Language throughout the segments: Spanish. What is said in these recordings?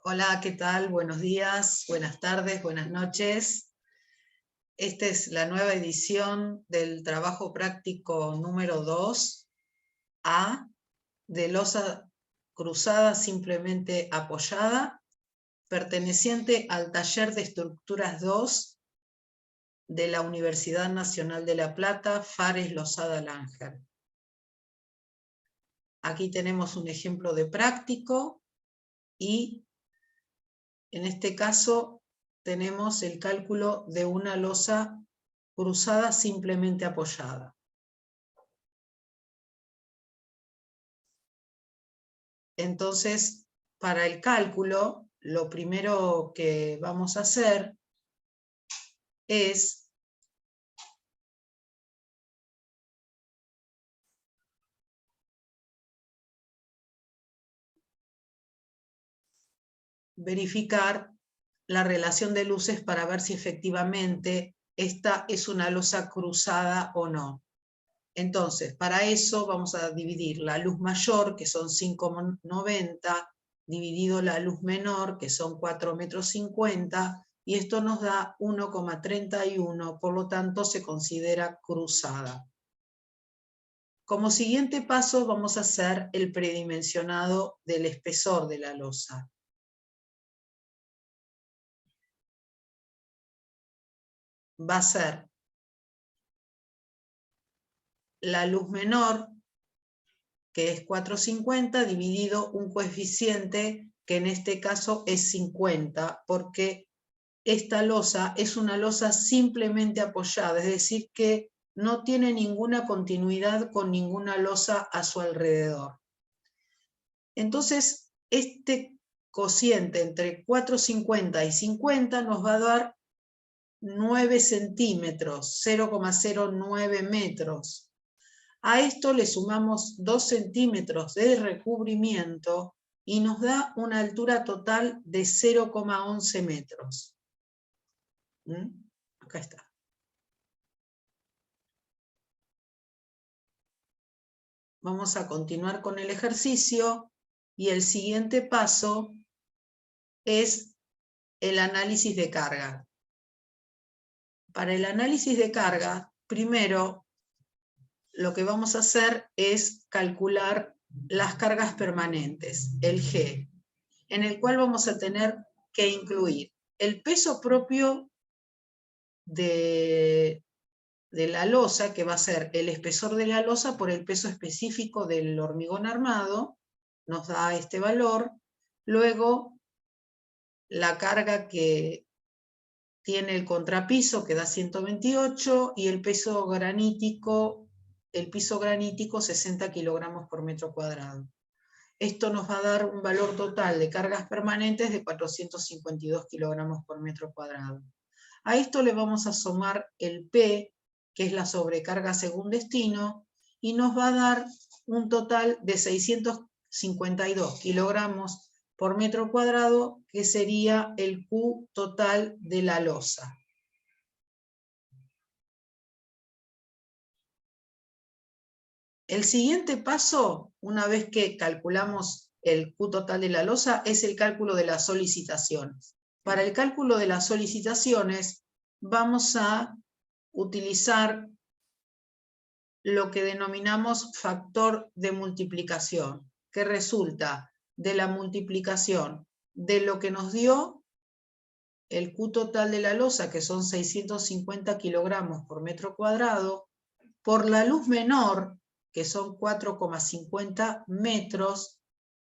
Hola, ¿qué tal? Buenos días, buenas tardes, buenas noches. Esta es la nueva edición del trabajo práctico número 2A de losa cruzada simplemente apoyada, perteneciente al taller de estructuras 2 de la Universidad Nacional de La Plata, Fares Losada Langer. Aquí tenemos un ejemplo de práctico y en este caso tenemos el cálculo de una losa cruzada simplemente apoyada. Entonces, para el cálculo, lo primero que vamos a hacer es verificar la relación de luces para ver si efectivamente esta es una losa cruzada o no. Entonces, para eso vamos a dividir la luz mayor, que son 5,90, dividido la luz menor, que son 4,50 metros, y esto nos da 1,31, por lo tanto se considera cruzada. Como siguiente paso vamos a hacer el predimensionado del espesor de la losa. Va a ser la luz menor, que es 4,50, dividido un coeficiente que en este caso es 50, porque esta losa es una losa simplemente apoyada, es decir, que no tiene ninguna continuidad con ninguna losa a su alrededor. Entonces, este cociente entre 4,50 y 50 nos va a dar 9 centímetros, 0,09 metros. A esto le sumamos 2 centímetros de recubrimiento y nos da una altura total de 0,11 metros. Acá está. Vamos a continuar con el ejercicio y el siguiente paso es el análisis de carga. Para el análisis de carga, primero lo que vamos a hacer es calcular las cargas permanentes, el G, en el cual vamos a tener que incluir el peso propio de la losa, que va a ser el espesor de la losa por el peso específico del hormigón armado, nos da este valor. Luego, la carga que tiene el contrapiso, que da 128, y el piso granítico 60 kilogramos por metro cuadrado. Esto nos va a dar un valor total de cargas permanentes de 452 kilogramos por metro cuadrado. A esto le vamos a sumar el P, que es la sobrecarga según destino, y nos va a dar un total de 652 kilogramos por metro cuadrado, que sería el Q total de la losa. El siguiente paso, una vez que calculamos el Q total de la losa, es el cálculo de las solicitaciones. Para el cálculo de las solicitaciones vamos a utilizar lo que denominamos factor de multiplicación, que resulta de la multiplicación de lo que nos dio el Q total de la losa, que son 650 kilogramos por metro cuadrado, por la luz menor, que son 4,50 metros,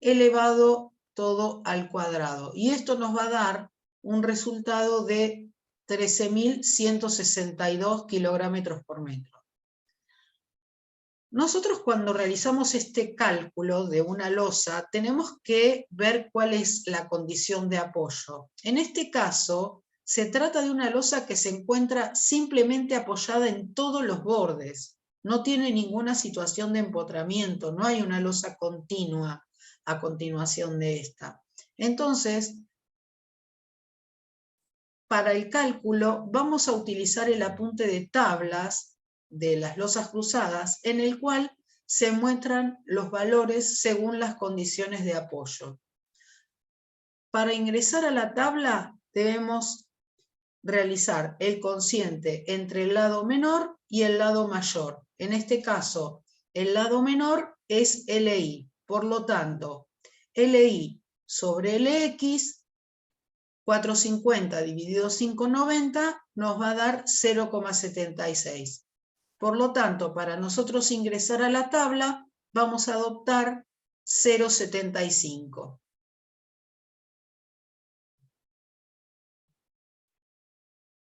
elevado todo al cuadrado. Y esto nos va a dar un resultado de 13.162 kilogramos por metro. Nosotros cuando realizamos este cálculo de una losa tenemos que ver cuál es la condición de apoyo. En este caso se trata de una losa que se encuentra simplemente apoyada en todos los bordes. No tiene ninguna situación de empotramiento, no hay una losa continua a continuación de esta. Entonces, para el cálculo vamos a utilizar el apunte de tablas de las losas cruzadas, en el cual se muestran los valores según las condiciones de apoyo. para ingresar a la tabla debemos realizar el cociente entre el lado menor y el lado mayor. En este caso, el lado menor es LI. Por lo tanto, LI sobre LX, 450 dividido 590, nos va a dar 0,76. Por lo tanto, para nosotros ingresar a la tabla, vamos a adoptar 0,75.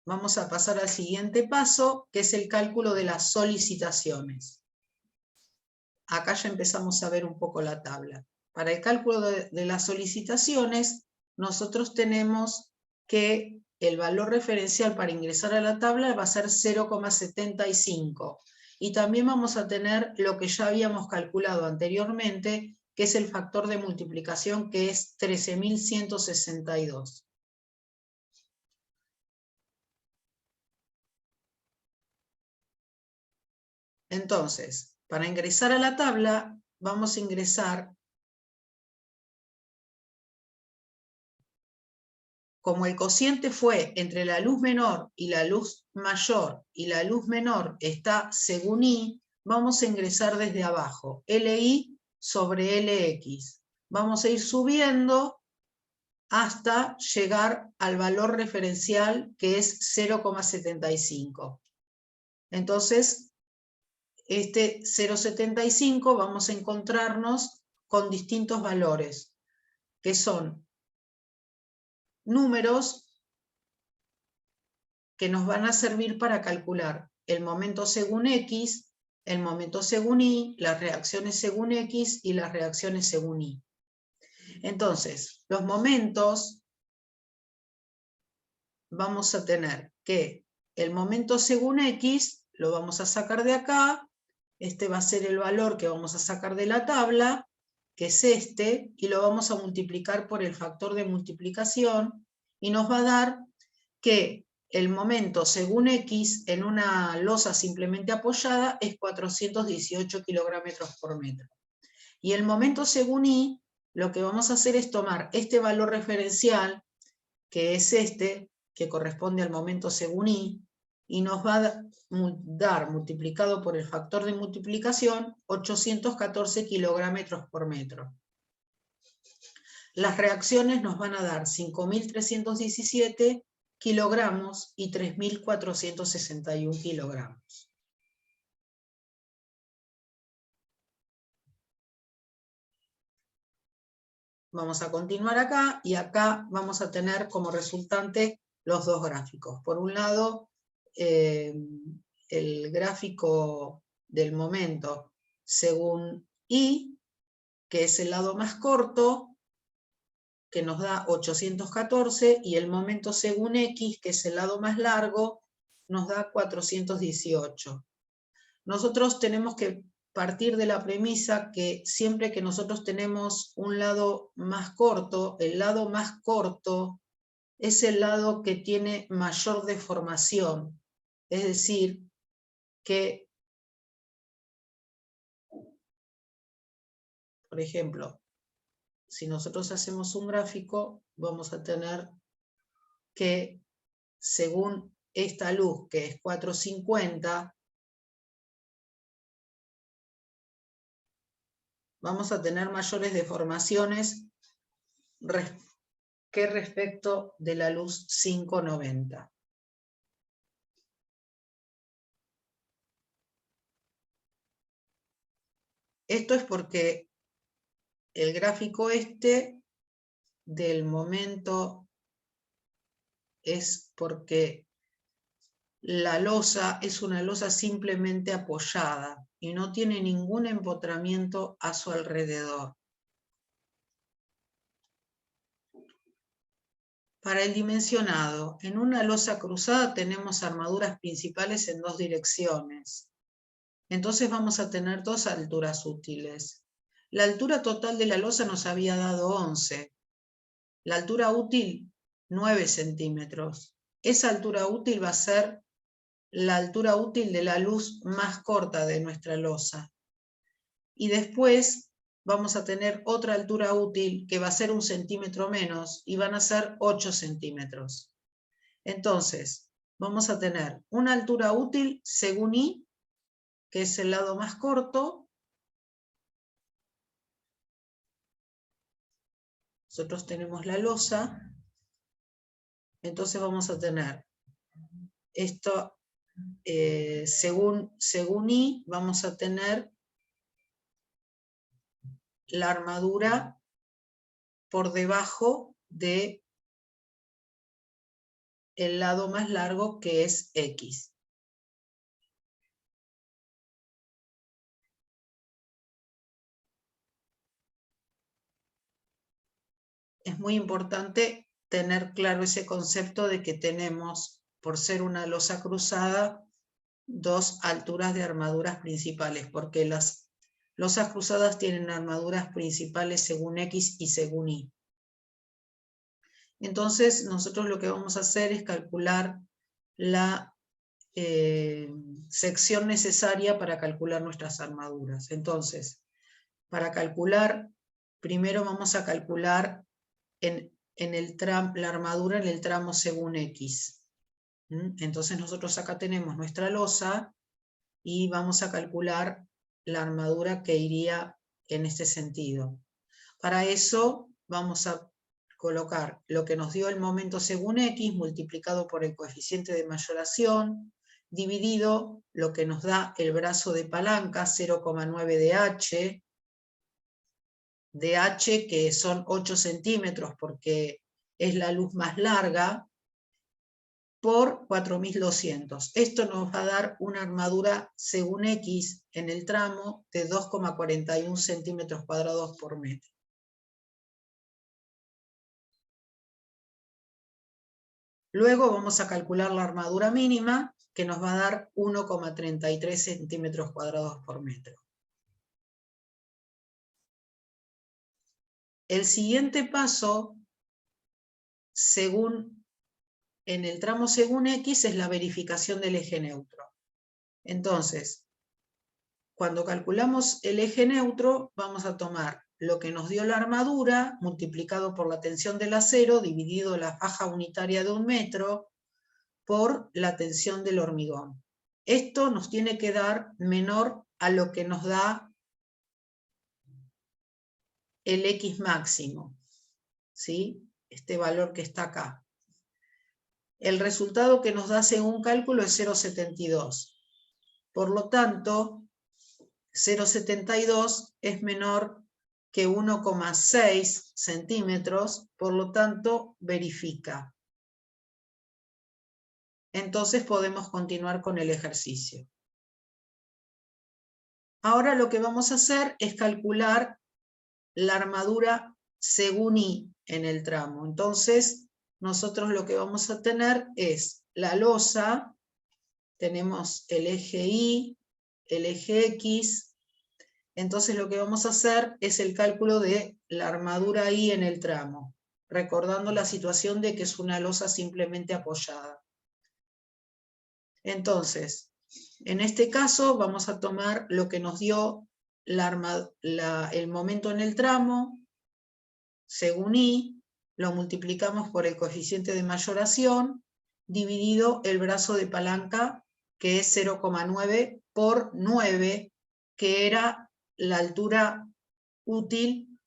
Vamos a pasar al siguiente paso, que es el cálculo de las solicitaciones. Acá ya empezamos a ver un poco la tabla. Para el cálculo de las solicitaciones, nosotros tenemos que el valor referencial para ingresar a la tabla va a ser 0,75. Y también vamos a tener lo que ya habíamos calculado anteriormente, que es el factor de multiplicación, que es 13.162. Entonces, para ingresar a la tabla, vamos a ingresar, como el cociente fue entre la luz menor y la luz mayor, y la luz menor está según I, vamos a ingresar desde abajo, LI sobre LX. Vamos a ir subiendo hasta llegar al valor referencial, que es 0,75. Entonces, este 0,75 vamos a encontrarnos con distintos valores, que son números que nos van a servir para calcular el momento según X, el momento según Y, las reacciones según X y las reacciones según Y. Entonces, los momentos, vamos a tener que el momento según X lo vamos a sacar de acá. Este va a ser el valor que vamos a sacar de la tabla, que es este, y lo vamos a multiplicar por el factor de multiplicación, y nos va a dar que el momento según X en una losa simplemente apoyada es 418 kilogramos por metro. Y el momento según Y, lo que vamos a hacer es tomar este valor referencial, que es este, que corresponde al momento según Y, y nos va a dar, multiplicado por el factor de multiplicación, 814 kilogramos por metro. Las reacciones nos van a dar 5.317 kilogramos y 3.461 kilogramos. Vamos a continuar acá, y acá vamos a tener como resultante los dos gráficos. Por un lado, el gráfico del momento según Y, que es el lado más corto, que nos da 814, y el momento según X, que es el lado más largo, nos da 418. Nosotros tenemos que partir de la premisa que siempre que nosotros tenemos un lado más corto, el lado más corto es el lado que tiene mayor deformación. Es decir, que, por ejemplo, si nosotros hacemos un gráfico, vamos a tener que según esta luz, que es 450, vamos a tener mayores deformaciones que respecto de la luz 590. Esto es porque el gráfico este del momento es porque la losa es una losa simplemente apoyada y no tiene ningún empotramiento a su alrededor. Para el dimensionado, en una losa cruzada tenemos armaduras principales en dos direcciones. Entonces vamos a tener dos alturas útiles. La altura total de la losa nos había dado 11. La altura útil, 9 centímetros. Esa altura útil va a ser la altura útil de la luz más corta de nuestra losa. Y después vamos a tener otra altura útil que va a ser 1 centímetro menos y van a ser 8 centímetros. Entonces, vamos a tener una altura útil según I, que es el lado más corto. Nosotros tenemos la losa, entonces vamos a tener esto, según I, vamos a tener la armadura por debajo de el lado más largo, que es X. Es muy importante tener claro ese concepto de que tenemos, por ser una losa cruzada, dos alturas de armaduras principales, porque las losas cruzadas tienen armaduras principales según X y según Y. Entonces, nosotros lo que vamos a hacer es calcular la sección necesaria para calcular nuestras armaduras. Entonces, para calcular, primero vamos a calcular la armadura en el tramo según X. Entonces nosotros acá tenemos nuestra losa y vamos a calcular la armadura que iría en este sentido. Para eso vamos a colocar lo que nos dio el momento según X multiplicado por el coeficiente de mayoración, dividido lo que nos da el brazo de palanca, 0,9 de H, que son 8 centímetros porque es la luz más larga, por 4200. Esto nos va a dar una armadura según X en el tramo de 2,41 centímetros cuadrados por metro. Luego vamos a calcular la armadura mínima, que nos va a dar 1,33 centímetros cuadrados por metro. El siguiente paso, en el tramo según X, es la verificación del eje neutro. Entonces, cuando calculamos el eje neutro, vamos a tomar lo que nos dio la armadura, multiplicado por la tensión del acero, dividido la faja unitaria de 1 metro, por la tensión del hormigón. Esto nos tiene que dar menor a lo que nos da el X máximo, ¿sí? Este valor que está acá. El resultado que nos da según cálculo es 0,72. Por lo tanto, 0,72 es menor que 1,6 centímetros, por lo tanto, verifica. Entonces podemos continuar con el ejercicio. Ahora lo que vamos a hacer es calcular la armadura según I en el tramo. Entonces, nosotros lo que vamos a tener es la losa, tenemos el eje Y, el eje X. Entonces lo que vamos a hacer es el cálculo de la armadura I en el tramo, recordando la situación de que es una losa simplemente apoyada. Entonces, en este caso vamos a tomar lo que nos dio el momento en el tramo, según I, lo multiplicamos por el coeficiente de mayoración, dividido el brazo de palanca, que es 0,9 por 9, que era la altura útil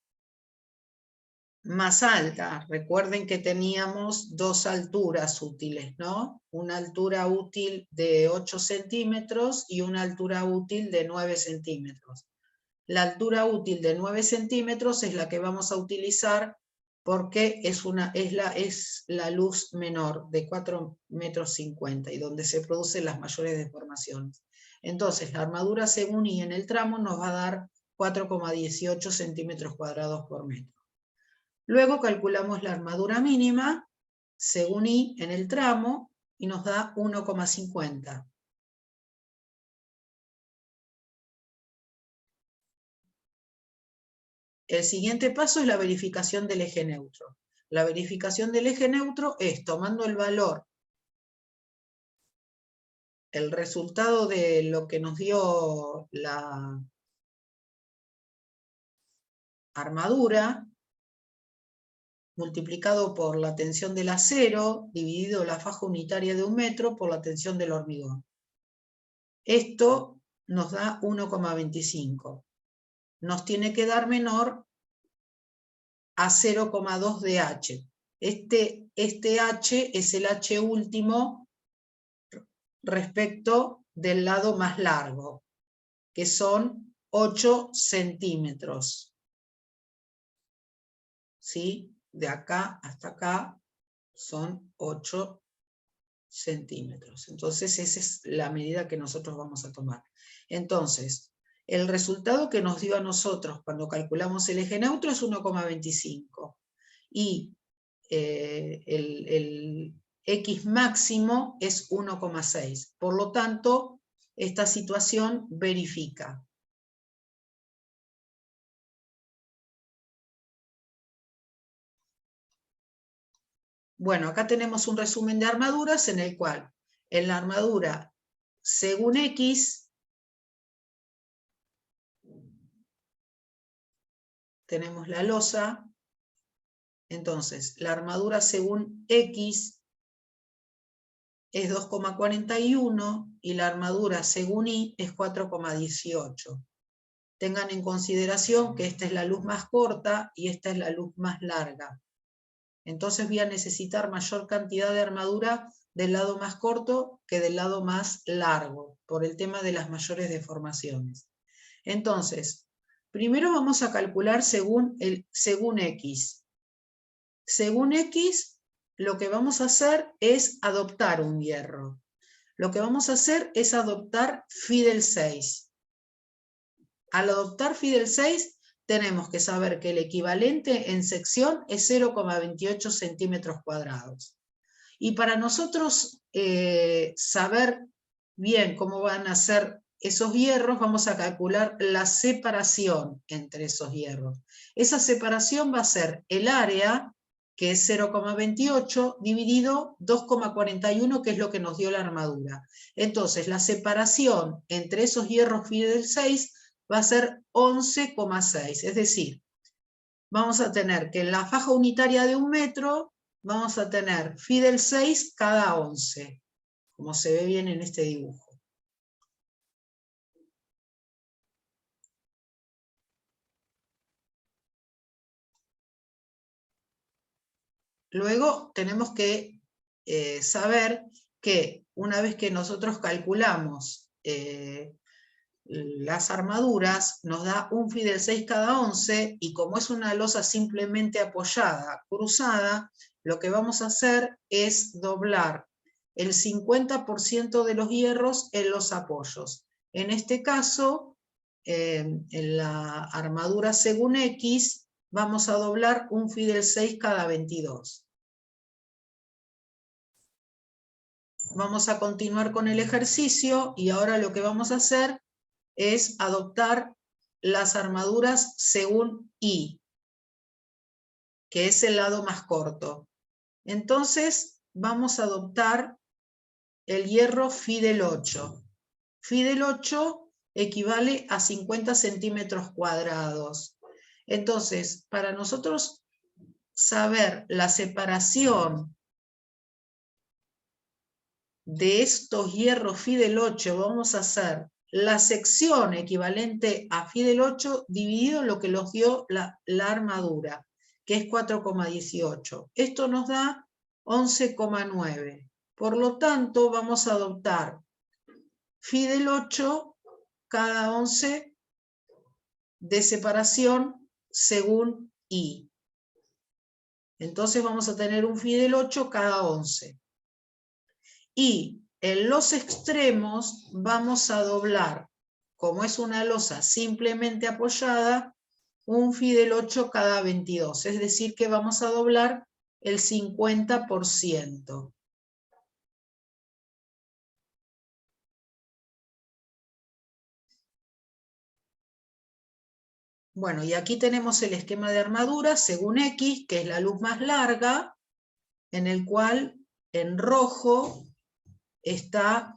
más alta. Recuerden que teníamos dos alturas útiles, ¿no? Una altura útil de 8 centímetros y una altura útil de 9 centímetros. La altura útil de 9 centímetros es la que vamos a utilizar porque es la luz menor de 4,50 metros y donde se producen las mayores deformaciones. Entonces, la armadura según I en el tramo nos va a dar 4,18 centímetros cuadrados por metro. Luego calculamos la armadura mínima según I en el tramo y nos da 1,50. El siguiente paso es la verificación del eje neutro. La verificación del eje neutro es tomando el valor, el resultado de lo que nos dio armadura, multiplicado por la tensión del acero, dividido la faja unitaria de 1 metro por la tensión del hormigón. Esto nos da 1,25. Nos tiene que dar menor a 0,2 de H. Este H es el H último respecto del lado más largo, que son 8 centímetros. ¿Sí? De acá hasta acá son 8 centímetros. Entonces esa es la medida que nosotros vamos a tomar. Entonces, el resultado que nos dio a nosotros cuando calculamos el eje neutro es 1,25. Y el X máximo es 1,6. Por lo tanto, esta situación verifica. Bueno, acá tenemos un resumen de armaduras en el cual en la armadura según X tenemos la losa. Entonces, la armadura según X es 2,41 y la armadura según Y es 4,18. Tengan en consideración que esta es la luz más corta y esta es la luz más larga. Entonces voy a necesitar mayor cantidad de armadura del lado más corto que del lado más largo, por el tema de las mayores deformaciones. Entonces, primero vamos a calcular según X. Según X, lo que vamos a hacer es adoptar un hierro. Lo que vamos a hacer es adoptar phi del 6. Al adoptar phi del 6, tenemos que saber que el equivalente en sección es 0,28 centímetros cuadrados. Y para nosotros saber bien cómo van a ser esos hierros, vamos a calcular la separación entre esos hierros. Esa separación va a ser el área, que es 0,28, dividido 2,41, que es lo que nos dio la armadura. Entonces, la separación entre esos hierros phi del 6 va a ser 11,6. Es decir, vamos a tener que en la faja unitaria de 1 metro, vamos a tener phi del 6 cada 11, como se ve bien en este dibujo. Luego tenemos que saber que una vez que nosotros calculamos las armaduras, nos da un phi del 6 cada 11, y como es una losa simplemente apoyada, cruzada, lo que vamos a hacer es doblar el 50% de los hierros en los apoyos. En este caso, en la armadura según X, vamos a doblar un phi del 6 cada 22. Vamos a continuar con el ejercicio y ahora lo que vamos a hacer es adoptar las armaduras según Y, que es el lado más corto. Entonces vamos a adoptar el hierro phi del 8. Phi del 8 equivale a 50 centímetros cuadrados. Entonces, para nosotros saber la separación de estos hierros phi del 8, vamos a hacer la sección equivalente a phi del 8 dividido en lo que nos dio la armadura, que es 4,18. Esto nos da 11,9. Por lo tanto, vamos a adoptar phi del 8 cada 11 de separación según Y. Entonces vamos a tener un phi del 8 cada 11. Y en los extremos vamos a doblar, como es una losa simplemente apoyada, un phi del 8 cada 22. Es decir, que vamos a doblar el 50%. Bueno, y aquí tenemos el esquema de armadura según X, que es la luz más larga, en el cual en rojo está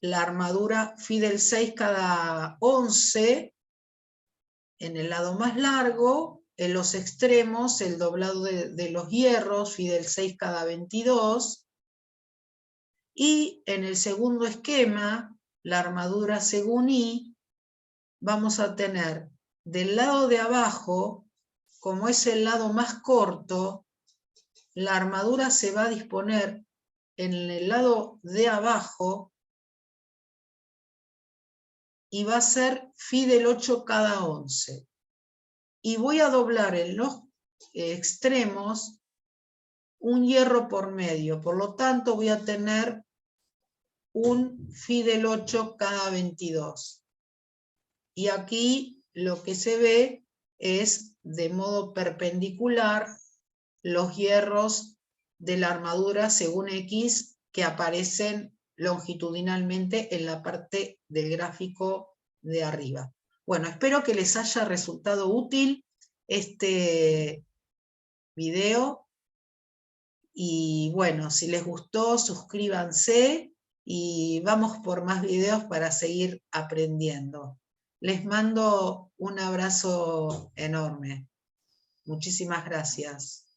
la armadura phi del 6 cada 11 en el lado más largo, en los extremos el doblado de los hierros, phi del 6 cada 22, y en el segundo esquema, la armadura según I, vamos a tener del lado de abajo, como es el lado más corto, la armadura se va a disponer en el lado de abajo y va a ser phi del 8 cada 11. Y voy a doblar en los extremos un hierro por medio, por lo tanto voy a tener un phi del 8 cada 22. Y aquí lo que se ve es de modo perpendicular los hierros de la armadura según X que aparecen longitudinalmente en la parte del gráfico de arriba. Bueno, espero que les haya resultado útil este video y bueno, si les gustó, suscríbanse y vamos por más videos para seguir aprendiendo. Les mando un abrazo enorme. Muchísimas gracias.